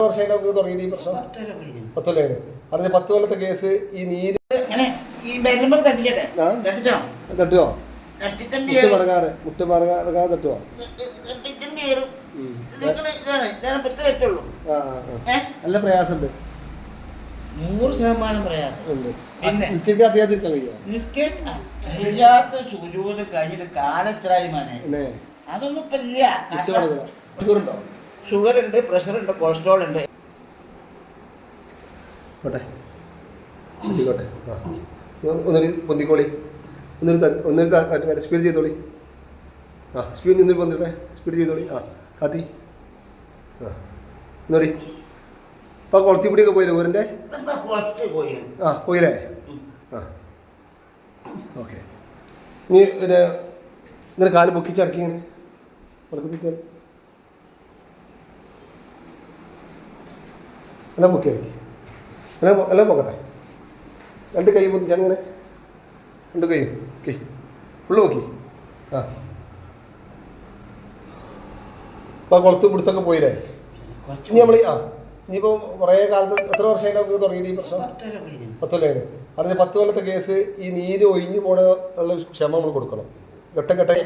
വർഷമായിട്ട് നമുക്ക് തുടങ്ങിയിട്ട് ഈ പ്രശ്നം 10 കൊല്ലമാണ്. അതിന് 10 കൊല്ലത്തെ കേസ് ഈ നീര് തട്ടുവോ? മുട്ട് മടങ്ങാതെ തട്ടുവോ? നല്ല പ്രയാസമുണ്ട്. 100% പ്രയാസം. നിസ്കരിക്കാൻ അറിയാതിരിക്കാൻ കഴിയുമോ? കഴിഞ്ഞിട്ട് കാലത്രായിമാനെ അതൊന്നും ഇപ്പൊ ഇല്ല. ഷുഗറുണ്ടോ? ഷുഗർ ഉണ്ട്, പ്രഷർ ഉണ്ട്, കൊളസ്ട്രോൾ ഉണ്ട്. കോട്ടെ ആയിക്കോട്ടെ. ഒന്നൊരു പൊന്തിക്കോളി, ഒന്നൊരു സ്പീഡ് ചെയ്തോളി. സ്പീഡ് നിന്നൊരു പൊന്തിട്ടെ, സ്പീഡ് ചെയ്തോളി. കാത്തി എന്നോടി. ഇപ്പം കുളത്തിപ്പൊടിയൊക്കെ പോയില്ലേ ഊരിൻ്റെ? പോയില്ലേ? ഓക്കെ. നീ ഇങ്ങനെ കാല് പൊക്കിച്ചടക്കി ഇങ്ങനെ ഉറക്കത്തി എല്ലാം പൊക്കി അടക്കി, എല്ലാം പൊക്കട്ടെ. 2 കൈ പൊന്തിച്ചാണ് ഇങ്ങനെ, 2 കൈയും ഓക്കെ ഉള്ളു നോക്കി. അപ്പോൾ കുളത്തും പിടിച്ചൊക്കെ പോയില്ലേ? ഇനി നമ്മൾ ഇനിയിപ്പോൾ കുറേ കാലത്ത് എത്ര വർഷമായിട്ട് നമുക്ക് തുടങ്ങിയിട്ട് ഈ പ്രശ്നം? 10 കൊല്ലമാണ്. അതിന് 10 കൊല്ലത്തെ കേസ് ഈ നീര് ഒഴിഞ്ഞു പോകാനുള്ള ക്ഷമ നമ്മൾ കൊടുക്കണം. ഘട്ടം ഘട്ടം